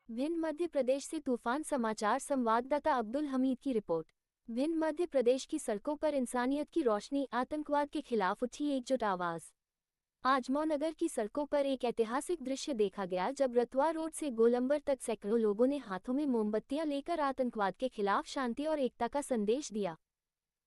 भिंड मध्य प्रदेश से तूफान समाचार संवाददाता अब्दुल हमीद की रिपोर्ट। भिंड मध्य प्रदेश की सड़कों पर इंसानियत की रोशनी, आतंकवाद के खिलाफ उठी एकजुट आवाज। आज मौनगर की सड़कों पर एक ऐतिहासिक दृश्य देखा गया जब रतवा रोड से गोलंबर तक सैकड़ों लोगों ने हाथों में मोमबत्तियां लेकर आतंकवाद के खिलाफ शांति और एकता का संदेश दिया।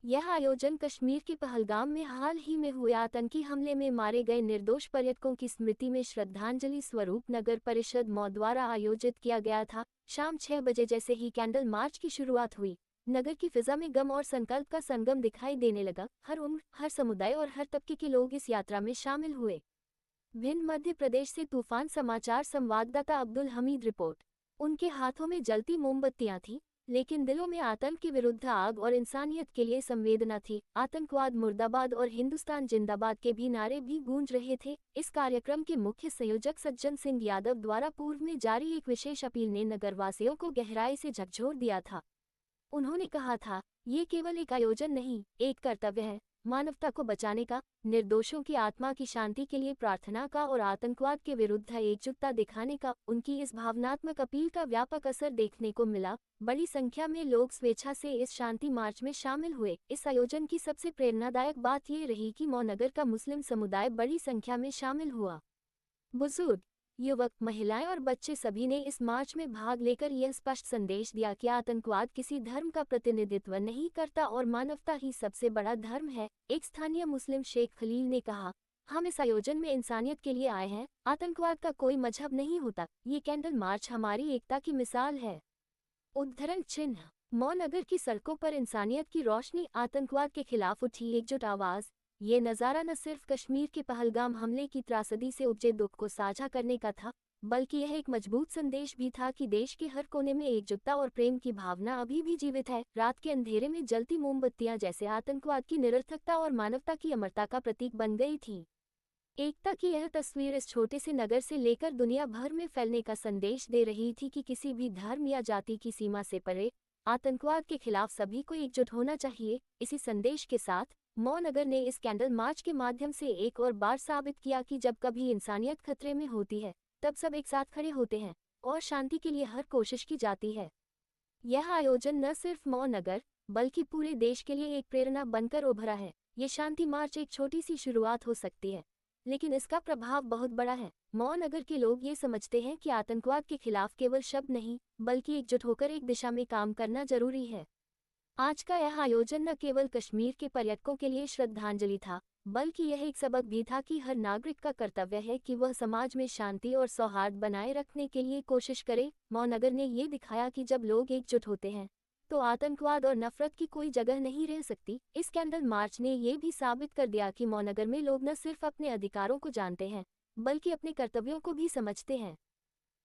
यह आयोजन कश्मीर के पहलगाम में हाल ही में हुए आतंकी हमले में मारे गए निर्दोष पर्यटकों की स्मृति में श्रद्धांजलि स्वरूप नगर परिषद मौ द्वारा आयोजित किया गया था। शाम 6 बजे जैसे ही कैंडल मार्च की शुरुआत हुई, नगर की फिजा में गम और संकल्प का संगम दिखाई देने लगा। हर उम्र, हर समुदाय और हर तबके के लोग इस यात्रा में शामिल हुए। भिंड मध्य प्रदेश से तूफान समाचार संवाददाता अब्दुल हमीद रिपोर्ट। उनके हाथों में जलती मोमबत्तियां थीं, लेकिन दिलों में आतंक के विरुद्ध आग और इंसानियत के लिए संवेदना थी। आतंकवाद मुर्दाबाद और हिंदुस्तान जिंदाबाद के भी नारे भी गूंज रहे थे। इस कार्यक्रम के मुख्य संयोजक सज्जन सिंह यादव द्वारा पूर्व में जारी एक विशेष अपील ने नगरवासियों को गहराई से झकझोर दिया था। उन्होंने कहा था, ये केवल एक आयोजन नहीं, एक कर्तव्य है, मानवता को बचाने का, निर्दोषों की आत्मा की शांति के लिए प्रार्थना का और आतंकवाद के विरुद्ध एकजुटता दिखाने का। उनकी इस भावनात्मक अपील का व्यापक असर देखने को मिला। बड़ी संख्या में लोग स्वेच्छा से इस शांति मार्च में शामिल हुए। इस आयोजन की सबसे प्रेरणादायक बात ये रही कि मौनगर का मुस्लिम समुदाय बड़ी संख्या में शामिल हुआ। बुजुर्ग, युवक, महिलाएं और बच्चे सभी ने इस मार्च में भाग लेकर यह स्पष्ट संदेश दिया कि आतंकवाद किसी धर्म का प्रतिनिधित्व नहीं करता और मानवता ही सबसे बड़ा धर्म है। एक स्थानीय मुस्लिम शेख खलील ने कहा, हम इस आयोजन में इंसानियत के लिए आए हैं, आतंकवाद का कोई मजहब नहीं होता। ये कैंडल मार्च हमारी एकता की मिसाल है। उद्धरण चिन्ह। मौनगर की सड़कों पर इंसानियत की रोशनी, आतंकवाद के खिलाफ उठी एकजुट आवाज। ये नज़ारा न सिर्फ कश्मीर के पहलगाम हमले की त्रासदी से उपजे दुख को साझा करने का था, बल्कि यह एक मजबूत संदेश भी था कि देश के हर कोने में एकजुटता और प्रेम की भावना अभी भी जीवित है। रात के अंधेरे में जलती मोमबत्तियां जैसे आतंकवाद की निरर्थकता और मानवता की अमरता का प्रतीक बन गई थी। एकता की यह तस्वीर इस छोटे से नगर से लेकर दुनिया भर में फैलने का संदेश दे रही थी कि किसी भी धर्म या जाति की सीमा से परे आतंकवाद के खिलाफ सभी को एकजुट होना चाहिए। इसी संदेश के साथ मौनगर ने इस कैंडल मार्च के माध्यम से एक और बार साबित किया कि जब कभी इंसानियत खतरे में होती है, तब सब एक साथ खड़े होते हैं और शांति के लिए हर कोशिश की जाती है। यह आयोजन न सिर्फ मौनगर बल्कि पूरे देश के लिए एक प्रेरणा बनकर उभरा है। ये शांति मार्च एक छोटी सी शुरुआत हो सकती है, लेकिन इसका प्रभाव बहुत बड़ा है। मौनगर के लोग ये समझते हैं कि आतंकवाद के खिलाफ केवल शब्द नहीं, बल्कि एकजुट होकर एक दिशा में काम करना जरूरी है। आज का यह आयोजन न केवल कश्मीर के पर्यटकों के लिए श्रद्धांजलि था, बल्कि यह एक सबक भी था कि हर नागरिक का कर्तव्य है कि वह समाज में शांति और सौहार्द बनाए रखने के लिए कोशिश करे। मौनगर ने ये दिखाया कि जब लोग एकजुट होते हैं, तो आतंकवाद और नफरत की कोई जगह नहीं रह सकती। इस कैंडल मार्च ने ये भी साबित कर दिया कि मौनगर में लोग न सिर्फ अपने अधिकारों को जानते हैं, बल्कि अपने कर्तव्यों को भी समझते हैं।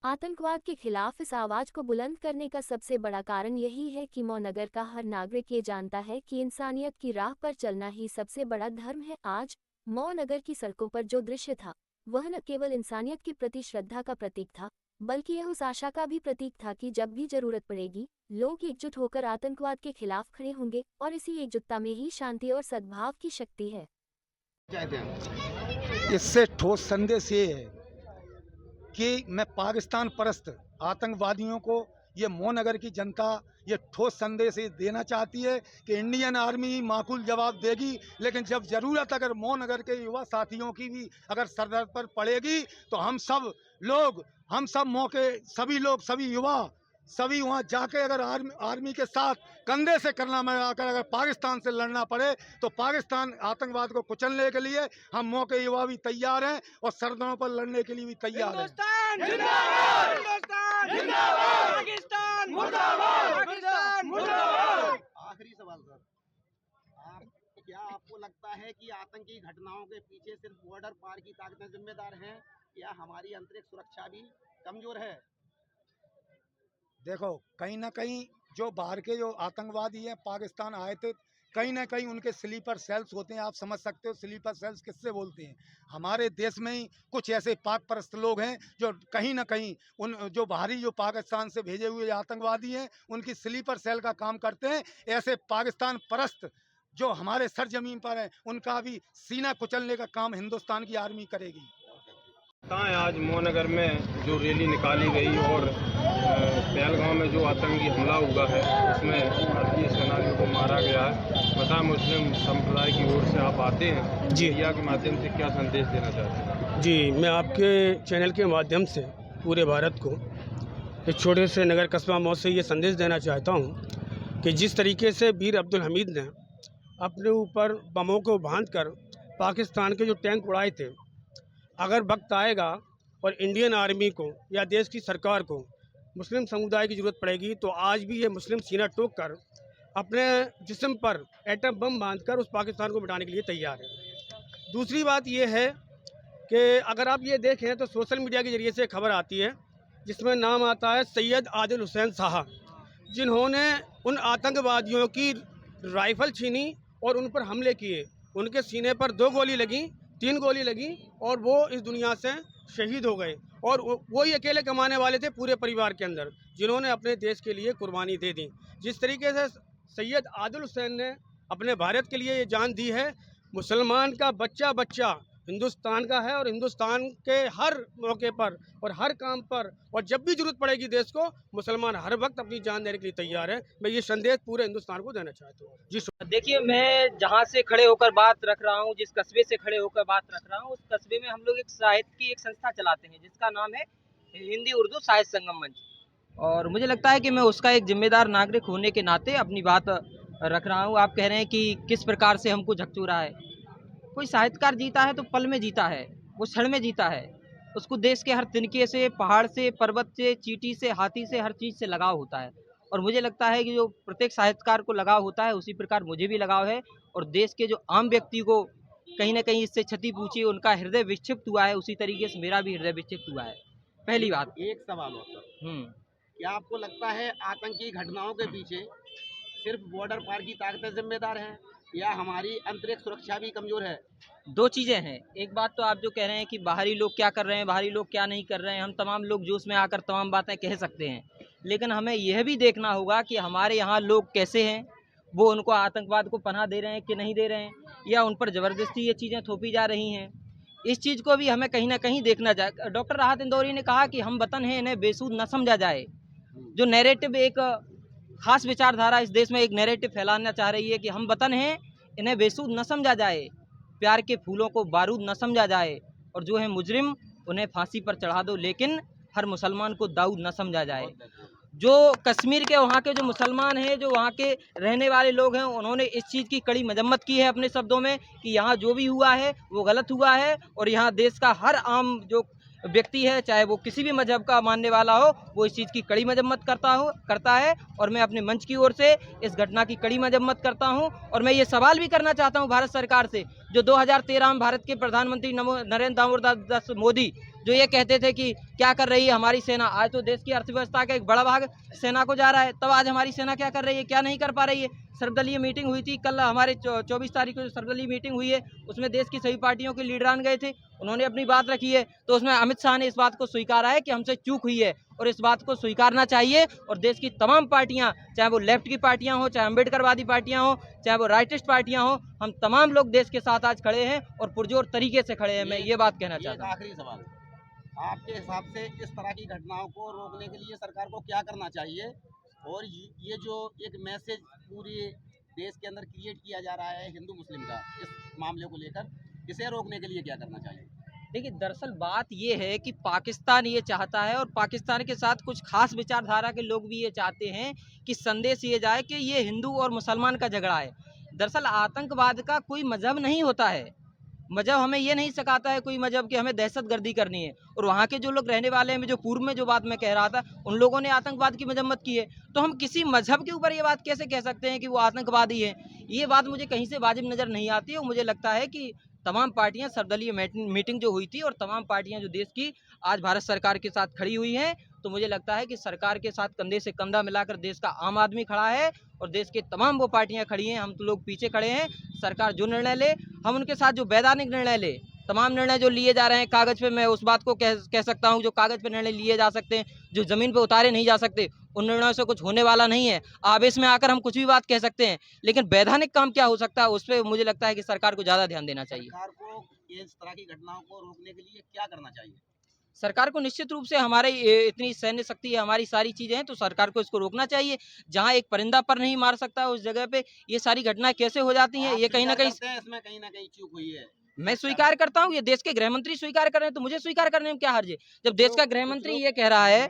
आतंकवाद के खिलाफ इस आवाज को बुलंद करने का सबसे बड़ा कारण यही है कि मौनगर का हर नागरिक ये जानता है कि इंसानियत की राह पर चलना ही सबसे बड़ा धर्म है। आज मौनगर की सड़कों पर जो दृश्य था, वह न केवल इंसानियत के प्रति श्रद्धा का प्रतीक था, बल्कि यह उस आशा का भी प्रतीक था कि जब भी जरूरत पड़ेगी, लोग एकजुट होकर आतंकवाद के खिलाफ खड़े होंगे और इसी एकजुटता में ही शांति और सद्भाव की शक्ति है। इससे ठोस संदेश ये है कि मैं पाकिस्तान परस्त आतंकवादियों को, ये मौनगर की जनता ये ठोस संदेश ये देना चाहती है कि इंडियन आर्मी माकूल जवाब देगी, लेकिन जब जरूरत अगर मौनगर के युवा साथियों की भी अगर सरदर्द पर पड़ेगी, तो हम सब मौके, सभी लोग, सभी युवा, सभी वहाँ जाके अगर आर्मी के साथ कंधे से करना मिलाकर अगर पाकिस्तान से लड़ना पड़े, तो पाकिस्तान आतंकवाद को कुचलने के लिए हम मौके युवा भी तैयार हैं और सरदरों पर लड़ने के लिए भी तैयार हैं। आखिरी सवाल सर, क्या आपको लगता है कि आतंकी घटनाओं के पीछे सिर्फ बॉर्डर पार की ताकतें जिम्मेदार हैं या हमारी आंतरिक सुरक्षा भी कमजोर है? देखो, कहीं ना कहीं जो बाहर के जो आतंकवादी हैं पाकिस्तान आए थे, कहीं ना कहीं उनके स्लीपर सेल्स होते हैं। आप समझ सकते हो स्लीपर सेल्स किससे बोलते हैं। हमारे देश में ही कुछ ऐसे पाक परस्त लोग हैं जो कहीं ना कहीं उन जो बाहरी जो पाकिस्तान से भेजे हुए आतंकवादी हैं, उनकी स्लीपर सेल का काम करते हैं। ऐसे पाकिस्तान परस्त जो हमारे सरजमीन पर हैं उनका भी सीना कुचलने का काम हिंदुस्तान की आर्मी करेगी। आज मोहनगर में जो रैली निकाली गई और पहलगांव में जो आतंकी हमला हुआ है उसमें भारतीय सेनानियों को मारा गया है, बता मुस्लिम संप्रदाय की ओर से आप आते हैं जी, मीडिया के माध्यम से क्या संदेश देना चाहते हैं? जी, मैं आपके चैनल के माध्यम से पूरे भारत को एक छोटे से नगर कस्बा मौत से ये संदेश देना चाहता हूँ कि जिस तरीके से वीर अब्दुल हमीद ने अपने ऊपर बमों को बांधकर पाकिस्तान के जो टैंक उड़ाए थे, अगर वक्त आएगा और इंडियन आर्मी को या देश की सरकार को मुस्लिम समुदाय की ज़रूरत पड़ेगी तो आज भी ये मुस्लिम सीना ठोक कर अपने जिस्म पर एटम बम बांधकर उस पाकिस्तान को मिटाने के लिए तैयार है। दूसरी बात ये है कि अगर आप ये देखें तो सोशल मीडिया के ज़रिए से खबर आती है जिसमें नाम आता है सैयद आदिल हुसैन साहब, जिन्होंने उन आतंकवादियों की राइफ़ल छीनी और उन पर हमले किए। उनके सीने पर 2 गोली लगी, 3 गोली लगी और वो इस दुनिया से शहीद हो गए। और वो ही अकेले कमाने वाले थे पूरे परिवार के अंदर, जिन्होंने अपने देश के लिए कुर्बानी दे दी। जिस तरीके से सैयद आदिल हुसैन ने अपने भारत के लिए ये जान दी है, मुसलमान का बच्चा बच्चा हिंदुस्तान का है और हिंदुस्तान के हर मौके पर और हर काम पर और जब भी जरूरत पड़ेगी देश को, मुसलमान हर वक्त अपनी जान देने के लिए तैयार है। मैं ये संदेश पूरे हिंदुस्तान को देना चाहता हूँ। जी देखिए, मैं जहाँ से खड़े होकर बात रख रहा हूँ, जिस कस्बे से खड़े होकर बात रख रहा हूँ, उस कस्बे में हम लोग एक साहित्य की एक संस्था चलाते हैं जिसका नाम है हिंदी उर्दू साहित्य संगम मंच। और मुझे लगता है कि मैं उसका एक जिम्मेदार नागरिक होने के नाते अपनी बात रख रहा हूँ। आप कह रहे हैं कि किस प्रकार से हमको झकझोरा है। कोई साहित्यकार जीता है तो पल में जीता है, वो क्षण में जीता है। उसको देश के हर तिनके से, पहाड़ से, पर्वत से, चींटी से, हाथी से, हर चीज़ से लगाव होता है। और मुझे लगता है कि जो प्रत्येक साहित्यकार को लगाव होता है उसी प्रकार मुझे भी लगाव है। और देश के जो आम व्यक्ति को कहीं ना कहीं इससे क्षति पहुंची, उनका हृदय विक्षिप्त हुआ है, उसी तरीके से मेरा भी हृदय विक्षिप्त हुआ है। पहली बात। एक सवाल और सर, क्या आपको लगता है आतंकी घटनाओं के पीछे सिर्फ बॉर्डर पार की ताकतें जिम्मेदार हैं या हमारी अंतरिक्ष सुरक्षा भी कमजोर है? 2 चीज़ें हैं। एक बात तो आप जो कह रहे हैं कि बाहरी लोग क्या कर रहे हैं, बाहरी लोग क्या नहीं कर रहे हैं, हम तमाम लोग जोश में आकर तमाम बातें कह सकते हैं, लेकिन हमें यह भी देखना होगा कि हमारे यहाँ लोग कैसे हैं, वो उनको आतंकवाद को पनाह दे रहे हैं कि नहीं दे रहे हैं, या उन पर ज़बरदस्ती ये चीज़ें थोपी जा रही हैं। इस चीज़ को भी हमें कहीं ना कहीं देखना जाए। डॉक्टर राहत इंदौरी ने कहा कि हम वतन हैं, इन्हें बेसूद न समझा जाए। जो नैरेटिव एक खास विचारधारा इस देश में एक नैरेटिव फैलाना चाह रही है कि हम वतन हैं, इन्हें बेसूद न समझा जाए, प्यार के फूलों को बारूद न समझा जाए, और जो है मुजरिम उन्हें फांसी पर चढ़ा दो, लेकिन हर मुसलमान को दाऊद न समझा जाए। जो कश्मीर के वहाँ के जो मुसलमान हैं, जो वहाँ के रहने वाले लोग हैं, उन्होंने इस चीज़ की कड़ी मजम्मत की है अपने शब्दों में कि यहाँ जो भी हुआ है वो गलत हुआ है। और यहाँ देश का हर आम जो व्यक्ति है, चाहे वो किसी भी मजहब का मानने वाला हो, वो इस चीज़ की कड़ी मजम्मत करता है। और मैं अपने मंच की ओर से इस घटना की कड़ी मजम्मत करता हूं। और मैं ये सवाल भी करना चाहता हूं भारत सरकार से, जो 2013 में भारत के प्रधानमंत्री नरेंद्र दामोदर मोदी जो ये कहते थे कि क्या कर रही है हमारी सेना, आज तो देश की अर्थव्यवस्था का एक बड़ा भाग सेना को जा रहा है, तब आज हमारी सेना क्या कर रही है, क्या नहीं कर पा रही है। सर्वदलीय मीटिंग हुई थी कल, हमारे 24 तारीख को जो सर्वदलीय मीटिंग हुई है उसमें देश की सभी पार्टियों के लीडरान गए थे, उन्होंने अपनी बात रखी है। तो उसमें अमित शाह ने इस बात को स्वीकारा है कि हमसे चूक हुई है, और इस बात को स्वीकारना चाहिए। और देश की तमाम पार्टियां, चाहे वो लेफ्ट की पार्टियां हो, चाहे अम्बेडकरवादी पार्टियां हो, चाहे वो राइटिस्ट पार्टियां हो, हम तमाम लोग देश के साथ आज खड़े हैं और पुरजोर तरीके से खड़े हैं। मैं ये बात कहना चाहता हूँ। आखिरी सवाल, आपके हिसाब से इस तरह की घटनाओं को रोकने के लिए सरकार को क्या करना चाहिए, और ये जो एक मैसेज पूरे देश के अंदर क्रिएट किया जा रहा है हिंदू मुस्लिम का इस मामले को लेकर, इसे रोकने के लिए क्या करना चाहिए? देखिए, दरअसल बात ये है कि पाकिस्तान ये चाहता है, और पाकिस्तान के साथ कुछ खास विचारधारा के लोग भी ये चाहते हैं कि संदेश ये जाए कि ये हिंदू और मुसलमान का झगड़ा है। दरअसल आतंकवाद का कोई मजहब नहीं होता है। मजहब हमें ये नहीं सिखाता है कोई मजहब कि हमें दहशतगर्दी करनी है। और वहाँ के जो लोग रहने वाले हैं, जो पूर्व में जो बात मैं कह रहा था, उन लोगों ने आतंकवाद की मजम्मत की है। तो हम किसी मजहब के ऊपर ये बात कैसे कह सकते हैं कि वो आतंकवादी है? ये बात मुझे कहीं से वाजिब नज़र नहीं आती। और मुझे लगता है कि तमाम पार्टियां, सर्वदलीय मीटिंग जो हुई थी, और तमाम पार्टियां जो देश की आज भारत सरकार के साथ खड़ी हुई हैं, तो मुझे लगता है कि सरकार के साथ कंधे से कंधा मिलाकर देश का आम आदमी खड़ा है, और देश के तमाम वो पार्टियां खड़ी हैं। हम तो लोग पीछे खड़े हैं। सरकार जो निर्णय ले, हम उनके साथ जो वैधानिक निर्णय ले, तमाम निर्णय जो लिए जा रहे हैं कागज पे, मैं उस बात को कह सकता हूँ जो कागज पे निर्णय लिए जा सकते हैं, जो जमीन पे उतारे नहीं जा सकते, उन निर्णयों से कुछ होने वाला नहीं है। आवेश में आकर हम कुछ भी बात कह सकते हैं, लेकिन वैधानिक काम क्या हो सकता है उस पर मुझे लगता है कि सरकार को ज़्यादा ध्यान देना चाहिए। सरकार को इस तरह की घटनाओं को रोकने के लिए क्या करना चाहिए? सरकार को निश्चित रूप से हमारे इतनी सैन्य शक्ति है, हमारी सारी चीज़ें हैं, तो सरकार को इसको रोकना चाहिए। जहाँ एक परिंदा पर नहीं मार सकता उस जगह पे ये सारी घटनाएं कैसे हो जाती हैं, आप ये कहीं ना स्वीकार कहीं करते हैं इसमें कहीं ना कहीं चूक हुई है? मैं स्वीकार करता हूँ। ये देश के गृह मंत्री स्वीकार कर रहे हैं तो मुझे स्वीकार करने में क्या हर्ज है। जब देश का गृह मंत्री ये कह रहा है